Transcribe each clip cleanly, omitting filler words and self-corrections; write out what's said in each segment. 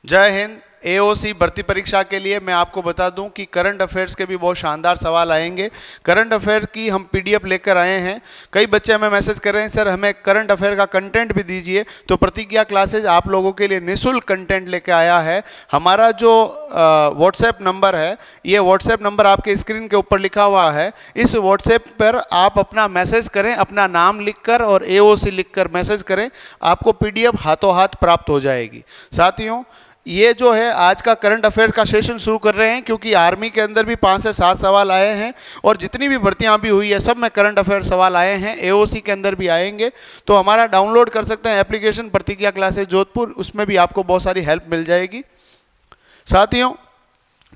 जय हिंद। एओसी भर्ती परीक्षा के लिए मैं आपको बता दूं कि करंट अफेयर्स के भी बहुत शानदार सवाल आएंगे। करंट अफेयर की हम पीडीएफ लेकर आए हैं। कई बच्चे हमें मैसेज कर रहे हैं, सर हमें करंट अफेयर का कंटेंट भी दीजिए। तो प्रतिज्ञा क्लासेज आप लोगों के लिए निःशुल्क कंटेंट लेकर आया है। हमारा जो व्हाट्सएप नंबर है, ये व्हाट्सएप नंबर आपके स्क्रीन के ऊपर लिखा हुआ है। इस व्हाट्सएप पर आप अपना मैसेज करें, अपना नाम लिखकर और एओसी लिखकर मैसेज करें, आपको पीडीएफ हाथों हाथ प्राप्त हो जाएगी। साथियों, ये जो है आज का करंट अफेयर का सेशन शुरू कर रहे हैं, क्योंकि आर्मी के अंदर भी 5 से 7 सवाल आए हैं और जितनी भी भर्तियां भी हुई है सब में करंट अफेयर सवाल आए हैं। एओसी के अंदर भी आएंगे, तो हमारा डाउनलोड कर सकते हैं एप्लीकेशन प्रतिज्ञा क्लासेज जोधपुर, उसमें भी आपको बहुत सारी हेल्प मिल जाएगी। साथियों,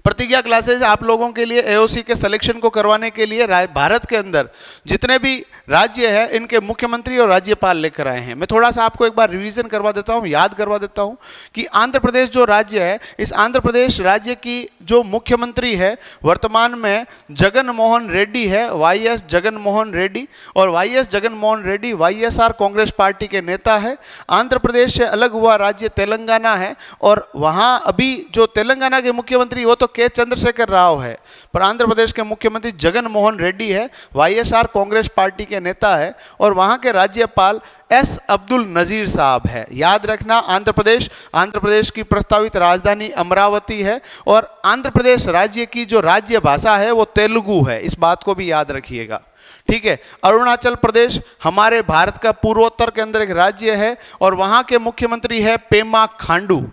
प्रतिज्ञा क्लासेज आप लोगों के लिए एओसी के सिलेक्शन को करवाने के लिए भारत के अंदर जितने भी राज्य है इनके मुख्यमंत्री और राज्यपाल लेकर आए हैं। मैं थोड़ा सा आपको एक बार रिवीजन करवा देता हूं, याद करवा देता हूं कि आंध्र प्रदेश जो राज्य है, इस आंध्र प्रदेश राज्य की जो मुख्यमंत्री है वर्तमान में जगन मोहन रेड्डी है, वाईएस जगन मोहन रेड्डी। और YS Jagan Mohan Reddy YSR Congress party के नेता है। आंध्र प्रदेश से अलग हुआ राज्य तेलंगाना है और वहां अभी जो तेलंगाना के मुख्यमंत्री वो तो के चंद्रशेखर राव है, पर आंध्र प्रदेश के मुख्यमंत्री जगन मोहन रेड्डी है, वाईएसआर कांग्रेस पार्टी के नेता है और वहां के राज्यपाल एस अब्दुल नजीर साहब है। याद रखना, आंध्र प्रदेश की प्रस्तावित राजधानी अमरावती है और आंध्र प्रदेश राज्य की जो राज्य भाषा है वो तेलुगु है, इस बात को भी याद रखिएगा। ठीक है। अरुणाचल प्रदेश हमारे भारत का पूर्वोत्तर के अंदर एक राज्य है और वहां के मुख्यमंत्री है पेमा खांडू।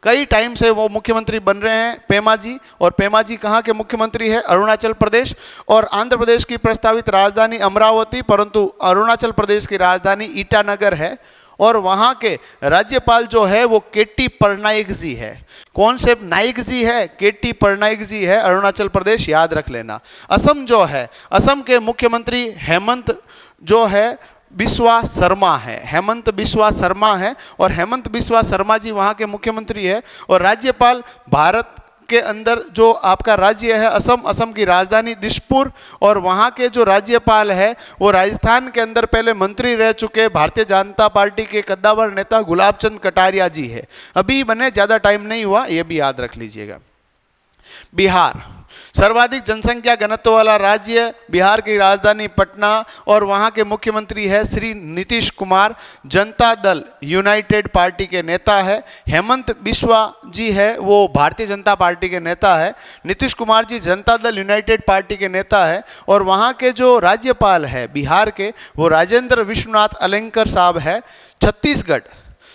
कई टाइम से वो मुख्यमंत्री बन रहे हैं पेमा जी, और पेमा जी कहाँ के मुख्यमंत्री है? अरुणाचल प्रदेश। और आंध्र प्रदेश की प्रस्तावित राजधानी अमरावती, परंतु अरुणाचल प्रदेश की राजधानी ईटानगर है और वहाँ के राज्यपाल जो है वो केटी पटनायक जी है। कौन से नाइक जी है? केटी पटनायक जी है, अरुणाचल प्रदेश, याद रख लेना। असम जो है, असम के मुख्यमंत्री हेमंत जो है बिस्वा शर्मा है, हेमंत बिस्वा शर्मा है और हेमंत बिस्वा शर्मा जी वहाँ के मुख्यमंत्री है। और राज्यपाल भारत के अंदर जो आपका राज्य है असम, असम की राजधानी दिसपुर, और वहाँ के जो राज्यपाल है वो राजस्थान के अंदर पहले मंत्री रह चुके भारतीय जनता पार्टी के कद्दावर नेता गुलाब चंद कटारिया जी है। अभी बने, ज़्यादा टाइम नहीं हुआ, ये भी याद रख लीजिएगा। बिहार सर्वाधिक जनसंख्या घनत्व वाला राज्य, बिहार की राजधानी पटना और वहां के मुख्यमंत्री है श्री नीतीश कुमार, जनता दल यूनाइटेड पार्टी के नेता है। हेमंत बिस्वा जी है वो भारतीय जनता पार्टी के नेता है, नीतीश कुमार जी जनता दल यूनाइटेड पार्टी के नेता है। और वहां के जो राज्यपाल है बिहार के वो राजेंद्र विश्वनाथ अलंकर साहब है।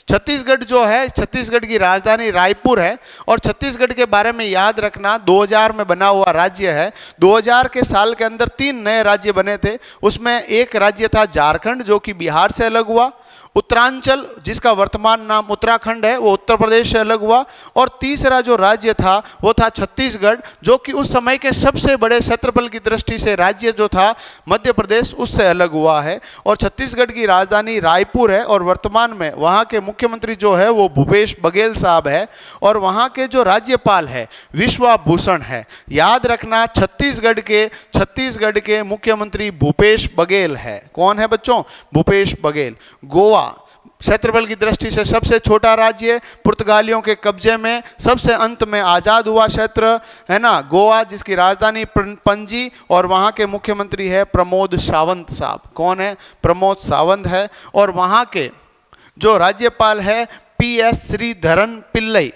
छत्तीसगढ़ जो है, छत्तीसगढ़ की राजधानी रायपुर है और छत्तीसगढ़ के बारे में याद रखना 2000 में बना हुआ राज्य है। 2000 के साल के अंदर 3 नए राज्य बने थे, उसमें एक राज्य था झारखंड जो कि बिहार से अलग हुआ, उत्तरांचल जिसका वर्तमान नाम उत्तराखंड है वो उत्तर प्रदेश से अलग हुआ, और तीसरा जो राज्य था वो था छत्तीसगढ़ जो कि उस समय के सबसे बड़े क्षेत्रफल की दृष्टि से राज्य जो था मध्य प्रदेश उससे अलग हुआ है। और छत्तीसगढ़ की राजधानी रायपुर है और वर्तमान में वहाँ के मुख्यमंत्री जो है वो भूपेश बघेल साहब है और वहाँ के जो राज्यपाल है विश्वा भूषण है। याद रखना, छत्तीसगढ़ के मुख्यमंत्री भूपेश बघेल है। कौन है बच्चों? भूपेश बघेल। गोवा क्षेत्रफल की दृष्टि से सबसे छोटा राज्य, पुर्तगालियों के कब्जे में सबसे अंत में आजाद हुआ क्षेत्र है ना गोवा, जिसकी राजधानी पणजी और वहां के मुख्यमंत्री है प्रमोद सावंत साहब। कौन है? प्रमोद सावंत है। और वहां के जो राज्यपाल है PS श्रीधरन पिल्लई।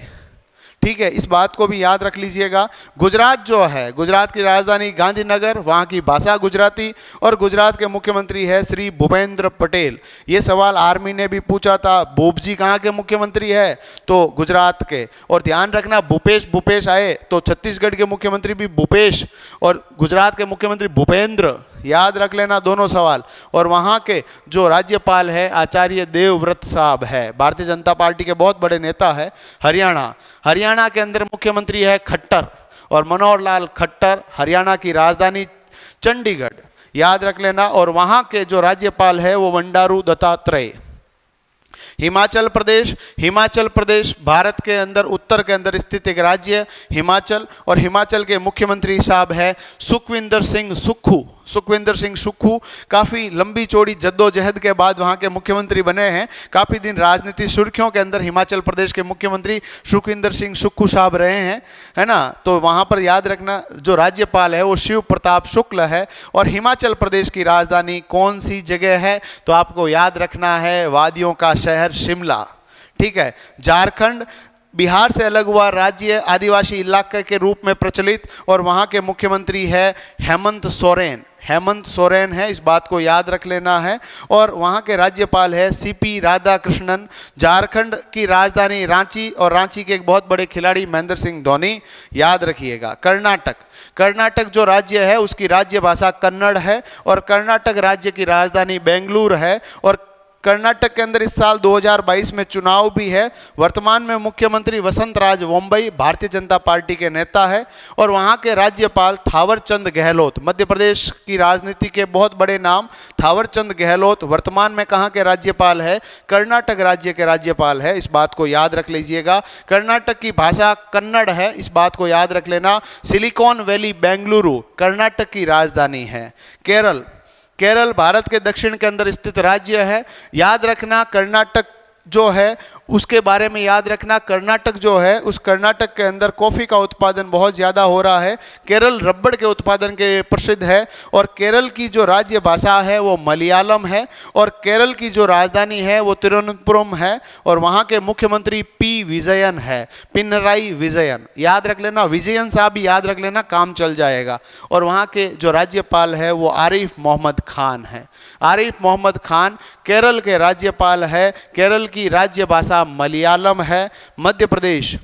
ठीक है, इस बात को भी याद रख लीजिएगा। गुजरात जो है, गुजरात की राजधानी गांधीनगर, वहाँ की भाषा गुजराती और गुजरात के मुख्यमंत्री है श्री भूपेंद्र पटेल। ये सवाल आर्मी ने भी पूछा था, भूप जी कहाँ के मुख्यमंत्री है? तो गुजरात के। और ध्यान रखना, भूपेश आए तो छत्तीसगढ़ के मुख्यमंत्री भी भूपेश और गुजरात के मुख्यमंत्री भूपेंद्र, याद रख लेना दोनों सवाल। और वहाँ के जो राज्यपाल है आचार्य देवव्रत साहब है, भारतीय जनता पार्टी के बहुत बड़े नेता है। हरियाणा के अंदर मुख्यमंत्री है खट्टर और मनोहर लाल खट्टर, हरियाणा की राजधानी चंडीगढ़, याद रख लेना। और वहाँ के जो राज्यपाल है वो बंडारू दत्तात्रेय। हिमाचल प्रदेश भारत के अंदर उत्तर के अंदर स्थित एक राज्य हिमाचल, और हिमाचल के मुख्यमंत्री साहब है सुखविंदर सिंह सुक्खू। सुखविंदर सिंह सुक्खू काफ़ी लंबी चौड़ी जद्दोजहद के बाद वहाँ के मुख्यमंत्री बने हैं। काफ़ी दिन राजनीति सुर्खियों के अंदर हिमाचल प्रदेश के मुख्यमंत्री सुखविंदर सिंह सुक्खू साहब रहे हैं, है ना। तो वहाँ पर याद रखना जो राज्यपाल है वो शिव प्रताप शुक्ल है। और हिमाचल प्रदेश की राजधानी कौन सी जगह है, तो आपको याद रखना है वादियों का शहर शिमला, ठीक है। झारखंड बिहार से अलग हुआ राज्य आदिवासी इलाके के रूप में प्रचलित, और वहाँ के मुख्यमंत्री है हेमंत सोरेन। हेमंत सोरेन है, इस बात को याद रख लेना है। और वहाँ के राज्यपाल है सीपी राधाकृष्णन। झारखंड की राजधानी रांची, और रांची के एक बहुत बड़े खिलाड़ी महेंद्र सिंह धोनी, याद रखिएगा। कर्नाटक जो राज्य है उसकी राज्य भाषा कन्नड़ है, और कर्नाटक राज्य की राजधानी बेंगलुरु है। और कर्नाटक के अंदर इस साल 2022 में चुनाव भी है। वर्तमान में मुख्यमंत्री वसंतराज वोम्बई भारतीय जनता पार्टी के नेता है, और वहाँ के राज्यपाल थावरचंद गहलोत। मध्य प्रदेश की राजनीति के बहुत बड़े नाम थावरचंद गहलोत वर्तमान में कहाँ के राज्यपाल है, कर्नाटक राज्य के राज्यपाल है, इस बात को याद रख लीजिएगा। कर्नाटक की भाषा कन्नड़ है, इस बात को याद रख लेना। सिलिकॉन वैली बेंगलुरु कर्नाटक की राजधानी है। केरल भारत के दक्षिण के अंदर स्थित राज्य है, याद रखना। कर्नाटक जो है उसके बारे में याद रखना। कर्नाटक जो है उस कर्नाटक के अंदर कॉफ़ी का उत्पादन बहुत ज़्यादा हो रहा है। केरल रबड़ के उत्पादन के लिए प्रसिद्ध है, और केरल की जो राज्य भाषा है वो मलयालम है, और केरल की जो राजधानी है वो तिरुवनंतपुरम है, और वहाँ के मुख्यमंत्री पी विजयन है, पिनराई विजयन, याद रख लेना। विजयन साहब भी याद रख लेना, काम चल जाएगा। और वहाँ के जो राज्यपाल है वो आरिफ मोहम्मद खान है। आरिफ मोहम्मद खान केरल के राज्यपाल है। केरल की राज्य भाषा मलयालम है। मध्य प्रदेश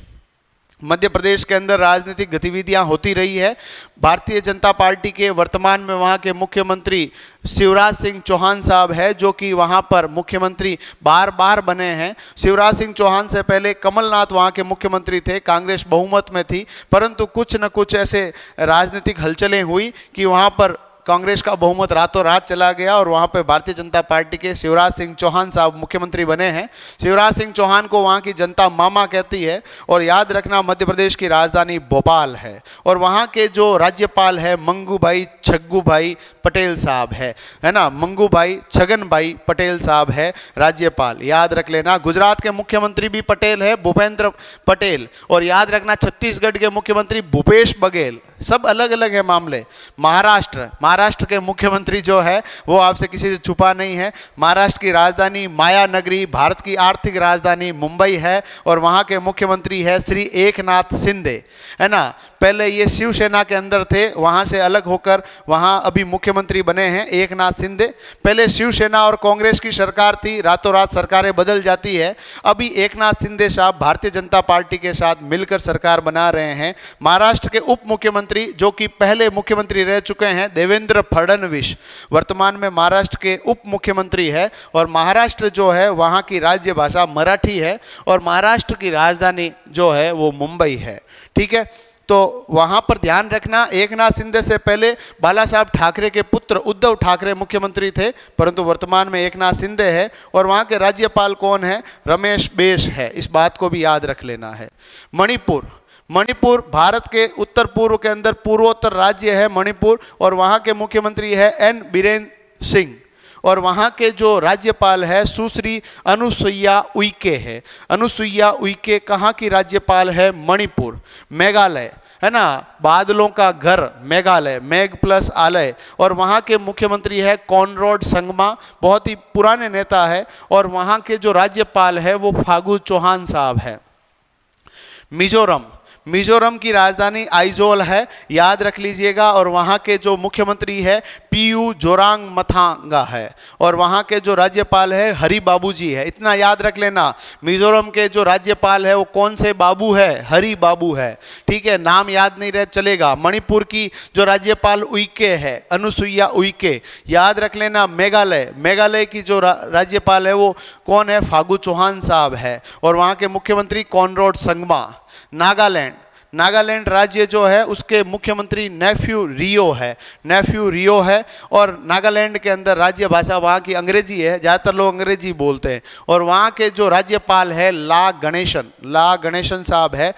के अंदर राजनीतिक गतिविधियां होती रही है। भारतीय जनता पार्टी के वर्तमान में वहां के मुख्यमंत्री शिवराज सिंह चौहान साहब है, जो कि वहां पर मुख्यमंत्री बार बार बने हैं। शिवराज सिंह चौहान से पहले कमलनाथ वहां के मुख्यमंत्री थे, कांग्रेस बहुमत में थी, परंतु कुछ न कुछ ऐसे राजनीतिक हलचलें हुई कि वहां पर कांग्रेस का बहुमत रातों रात चला गया, और वहाँ पे भारतीय जनता पार्टी के शिवराज सिंह चौहान साहब मुख्यमंत्री बने हैं। शिवराज सिंह चौहान को वहाँ की जनता मामा कहती है। और याद रखना मध्य प्रदेश की राजधानी भोपाल है, और वहाँ के जो राज्यपाल है मंगू भाई छग्गू भाई पटेल साहब है ना। मंगू भाई छगन भाई पटेल साहब है राज्यपाल, याद रख लेना। गुजरात के मुख्यमंत्री भी पटेल है, भूपेंद्र पटेल। और याद रखना छत्तीसगढ़ के मुख्यमंत्री भूपेश बघेल। सब अलग अलग है मामले। महाराष्ट्र के मुख्यमंत्री जो है वो आपसे किसी से छुपा नहीं है। महाराष्ट्र की राजधानी माया नगरी, भारत की आर्थिक राजधानी मुंबई है, और वहाँ के मुख्यमंत्री है श्री एकनाथ शिंदे, है ना। पहले ये शिवसेना के अंदर थे, वहाँ से अलग होकर वहाँ अभी मुख्यमंत्री बने हैं एकनाथ शिंदे। पहले शिवसेना और कांग्रेस की सरकार थी, रातों रात सरकारें बदल जाती है। अभी एकनाथ शिंदे साहब भारतीय जनता पार्टी के साथ मिलकर सरकार बना रहे हैं। महाराष्ट्र के उप मुख्यमंत्री जो कि पहले मुख्यमंत्री रह चुके हैं देवेंद्र फडणवीस, वर्तमान में महाराष्ट्र के उप मुख्यमंत्री है। और महाराष्ट्र जो है वहाँ की राज्य भाषा मराठी है, और महाराष्ट्र की राजधानी जो है वो मुंबई है, ठीक है। तो वहाँ पर ध्यान रखना, एकनाथ शिंदे से पहले बाला साहब ठाकरे के पुत्र उद्धव ठाकरे मुख्यमंत्री थे, परंतु वर्तमान में एकनाथ शिंदे है। और वहाँ के राज्यपाल कौन है, रमेश बैस है, इस बात को भी याद रख लेना है। मणिपुर भारत के उत्तर पूर्व के अंदर पूर्वोत्तर राज्य है मणिपुर, और वहाँ के मुख्यमंत्री है एन बीरेन सिंह। और वहाँ के जो राज्यपाल है सुश्री अनुसुईया उइके है। अनुसुईया उइके कहाँ की राज्यपाल है, मणिपुर। मेघालय है ना, बादलों का घर मेघालय, मेघ प्लस आलय। और वहाँ के मुख्यमंत्री है कॉनराड संगमा, बहुत ही पुराने नेता है। और वहाँ के जो राज्यपाल है वो फागू चौहान साहब है। मिजोरम की राजधानी आइजोल है, याद रख लीजिएगा। और वहाँ के जो मुख्यमंत्री है पीयू जोरांगमथांगा है, और वहाँ के जो राज्यपाल है हरि बाबू जी है, इतना याद रख लेना। मिजोरम के जो राज्यपाल है वो कौन से बाबू है, हरि बाबू है, ठीक है, नाम याद नहीं रह चलेगा। मणिपुर की जो राज्यपाल उइके है, अनुसुईया उइके, याद रख लेना। मेघालय की जो राज्यपाल है वो कौन है, फागू चौहान साहब है, और वहाँ के मुख्यमंत्री कॉनराड संगमा। नागालैंड राज्य जो है उसके मुख्यमंत्री नेफ्यू रियो है। और नागालैंड के अंदर राज्य भाषा वहाँ की अंग्रेजी है, ज़्यादातर लोग अंग्रेजी बोलते हैं। और वहाँ के जो राज्यपाल है ला गणेशन साहब है।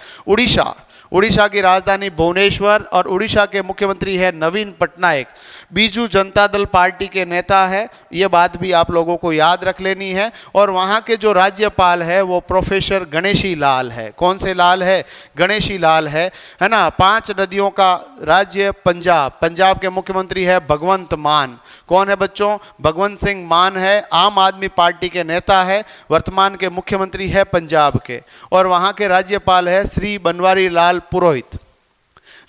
उड़ीसा की राजधानी भुवनेश्वर और उड़ीसा के मुख्यमंत्री है नवीन पटनायक, बीजू जनता दल पार्टी के नेता है, ये बात भी आप लोगों को याद रख लेनी है। और वहाँ के जो राज्यपाल है वो प्रोफेसर गणेशी लाल है। कौन से लाल है? गणेशी लाल है ना। 5 नदियों का राज्य पंजाब के मुख्यमंत्री है भगवंत मान। कौन है बच्चों? भगवंत सिंह मान है, आम आदमी पार्टी के नेता है, वर्तमान के मुख्यमंत्री है पंजाब के। और वहाँ के राज्यपाल है श्री बनवारी लाल पुरोहित।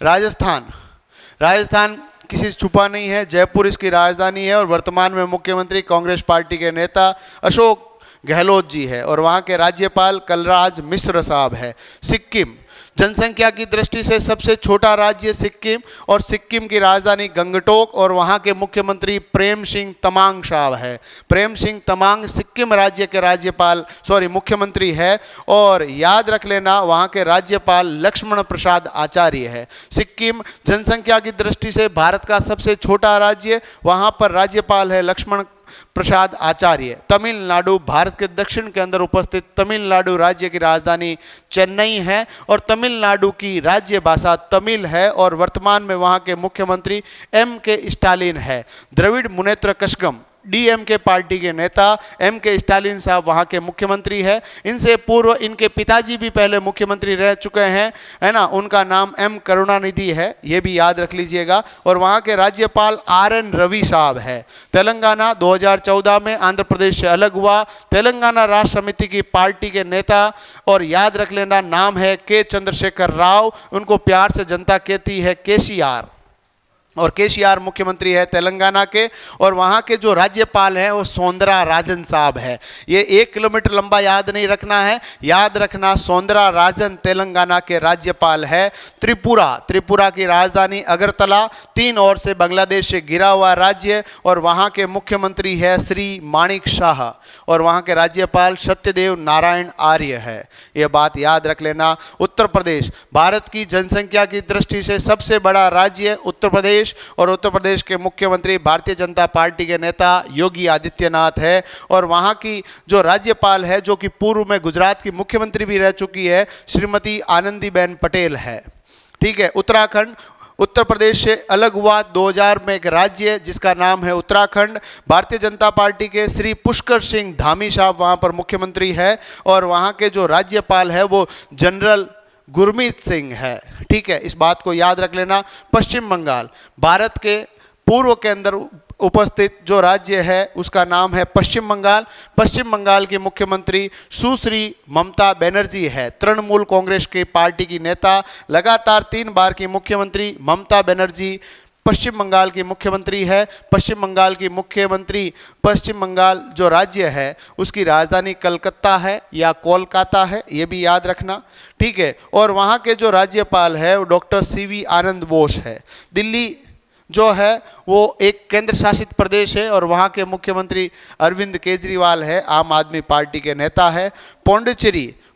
राजस्थान किसी से छुपा नहीं है, जयपुर इसकी राजधानी है और वर्तमान में मुख्यमंत्री कांग्रेस पार्टी के नेता अशोक गहलोत जी है। और वहाँ के राज्यपाल कलराज मिश्र साहब है। सिक्किम, जनसंख्या की दृष्टि से सबसे छोटा राज्य सिक्किम और सिक्किम की राजधानी गंगटोक और वहाँ के मुख्यमंत्री प्रेम सिंह तमांग साहब है। प्रेम सिंह तमांग सिक्किम राज्य के मुख्यमंत्री है। और याद रख लेना वहाँ के राज्यपाल लक्ष्मण प्रसाद आचार्य है। सिक्किम जनसंख्या की दृष्टि से भारत का सबसे छोटा राज्य, वहाँ पर राज्यपाल है लक्ष्मण प्रसाद आचार्य। तमिलनाडु, भारत के दक्षिण के अंदर उपस्थित तमिलनाडु राज्य की राजधानी चेन्नई है और तमिलनाडु की राज्य भाषा तमिल है। और वर्तमान में वहां के मुख्यमंत्री M.K. स्टालिन है। द्रविड़ मुनेत्र कषगम DMK पार्टी के नेता M.K. स्टालिन साहब वहाँ के मुख्यमंत्री है। इनसे पूर्व इनके पिताजी भी पहले मुख्यमंत्री रह चुके हैं, है ना। उनका नाम M. करुणानिधि है, ये भी याद रख लीजिएगा। और वहाँ के राज्यपाल RN रवि साहब है। तेलंगाना 2014 में आंध्र प्रदेश से अलग हुआ। तेलंगाना राष्ट्र समिति की पार्टी के नेता, और याद रख लेना नाम है K. चंद्रशेखर राव, उनको प्यार से जनता कहती है KCR। और KCR मुख्यमंत्री है तेलंगाना के। और वहाँ के जो राज्यपाल हैं वो सौंदरा राजन साहब है। ये 1 किलोमीटर लंबा याद नहीं रखना है, याद रखना सौंदरा राजन तेलंगाना के राज्यपाल है। त्रिपुरा की राजधानी अगरतला, 3 ओर से बांग्लादेश से घिरा हुआ राज्य और वहाँ के मुख्यमंत्री है श्री माणिक शाह और वहाँ के राज्यपाल सत्यदेव नारायण आर्य है। ये बात याद रख लेना। उत्तर प्रदेश, भारत की जनसंख्या की दृष्टि से सबसे बड़ा राज्य उत्तर प्रदेश और उत्तर प्रदेश के मुख्यमंत्री भारतीय जनता पार्टी के नेता योगी आदित्यनाथ है। और वहां की जो राज्यपाल है, जो कि पूर्व में गुजरात की मुख्यमंत्री भी रह चुकी है, श्रीमती आनंदीबेन पटेल है। ठीक है। उत्तराखंड उत्तर प्रदेश से अलग हुआ 2000 में एक राज्य जिसका नाम है उत्तराखंड। भारतीय जनता पार्टी के श्री पुष्कर सिंह धामी साहब वहां पर मुख्यमंत्री है और वहां के जो राज्यपाल है वो जनरल गुरमीत सिंह है। ठीक है, इस बात को याद रख लेना। पश्चिम बंगाल, भारत के पूर्व के अंदर उपस्थित जो राज्य है उसका नाम है पश्चिम बंगाल। पश्चिम बंगाल की मुख्यमंत्री सुश्री ममता बनर्जी है, तृणमूल कांग्रेस की पार्टी की नेता। लगातार 3 बार की मुख्यमंत्री ममता बनर्जी पश्चिम बंगाल की मुख्यमंत्री है। पश्चिम बंगाल जो राज्य है उसकी राजधानी कलकत्ता है या कोलकाता है, ये भी याद रखना। ठीक है। और वहाँ के जो राज्यपाल है वो डॉक्टर CV आनंद बोस है। दिल्ली जो है वो एक केंद्र शासित प्रदेश है और वहाँ के मुख्यमंत्री अरविंद केजरीवाल है, आम आदमी पार्टी के नेता है।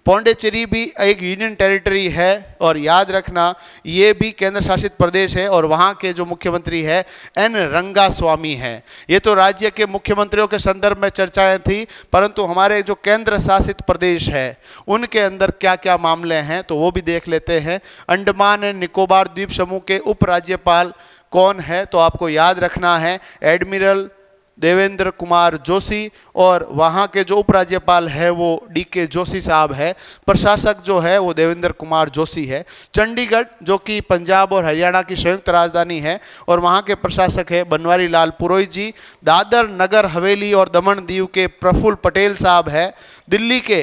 पौंडीचेरी भी एक यूनियन टेरिटरी है और याद रखना ये भी केंद्र शासित प्रदेश है और वहाँ के जो मुख्यमंत्री है N. रंगास्वामी है। ये तो राज्य के मुख्यमंत्रियों के संदर्भ में चर्चाएं थी, परंतु हमारे जो केंद्र शासित प्रदेश है उनके अंदर क्या क्या मामले हैं तो वो भी देख लेते हैं। अंडमान एंड निकोबार द्वीप समूह के उपराज्यपाल कौन है तो आपको याद रखना है एडमिरल देवेंद्र कुमार जोशी और वहाँ के जो उपराज्यपाल है वो DK जोशी साहब है। प्रशासक जो है वो देवेंद्र कुमार जोशी है। चंडीगढ़ जो कि पंजाब और हरियाणा की संयुक्त राजधानी है और वहाँ के प्रशासक है बनवारी लाल पुरोहित जी। दादर नगर हवेली और दमन दीव के प्रफुल्ल पटेल साहब है। दिल्ली के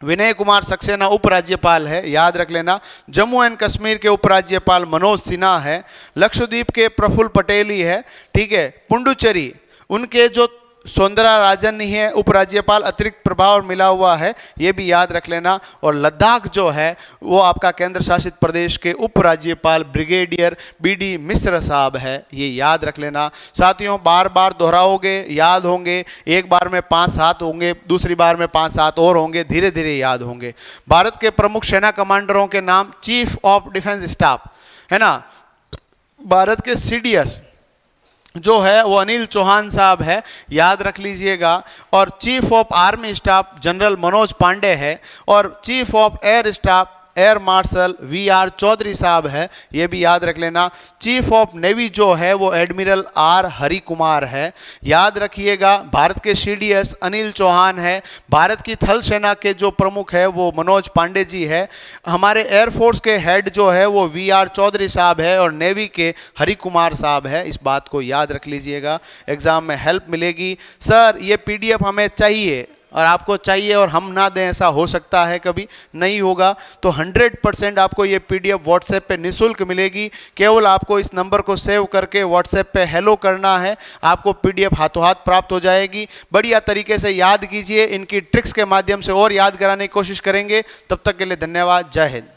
विनय कुमार सक्सेना उपराज्यपाल है, याद रख लेना। जम्मू एंड कश्मीर के उपराज्यपाल मनोज सिन्हा है। लक्षद्वीप के प्रफुल्ल पटेल ही है। ठीक है। पुडुचेरी, उनके जो सौंदरा राजन ही है उपराज्यपाल, अतिरिक्त प्रभाव मिला हुआ है, ये भी याद रख लेना। और लद्दाख जो है वो आपका केंद्र शासित प्रदेश के उपराज्यपाल ब्रिगेडियर बीडी मिश्र साहब है, ये याद रख लेना। साथियों बार बार दोहराओगे याद होंगे, एक बार में 5-7 होंगे, दूसरी बार में 5-7 और होंगे, धीरे धीरे याद होंगे। भारत के प्रमुख सेना कमांडरों के नाम, चीफ ऑफ डिफेंस स्टाफ है ना, भारत के सीडीएस जो है वो अनिल चौहान साहब है, याद रख लीजिएगा। और chief of army staff general Manoj Pande है, और chief of air staff air marshal VR Chaudhari साहब है, ये भी याद रख लेना। चीफ ऑफ नेवी जो है वो एडमिरल आर हरि कुमार है, याद रखिएगा। भारत के सीडीएस अनिल चौहान है, भारत की थल सेना के जो प्रमुख है वो मनोज पांडे जी है, हमारे एयरफोर्स के हेड जो है वो वीआर चौधरी साहब है, और नेवी के हरि कुमार साहब है। इस बात को याद रख लीजिएगा, एग्जाम में हेल्प मिलेगी। सर ये पीडीएफ हमें चाहिए, और आपको चाहिए और हम ना दें ऐसा हो सकता है, कभी नहीं होगा। तो 100% आपको ये पीडीएफ व्हाट्सएप पे निःशुल्क मिलेगी। केवल आपको इस नंबर को सेव करके व्हाट्सएप पे हेलो करना है, आपको पीडीएफ हाथों हाथ प्राप्त हो जाएगी। बढ़िया तरीके से याद कीजिए, इनकी ट्रिक्स के माध्यम से और याद कराने की कोशिश करेंगे। तब तक के लिए धन्यवाद, जय हिंद।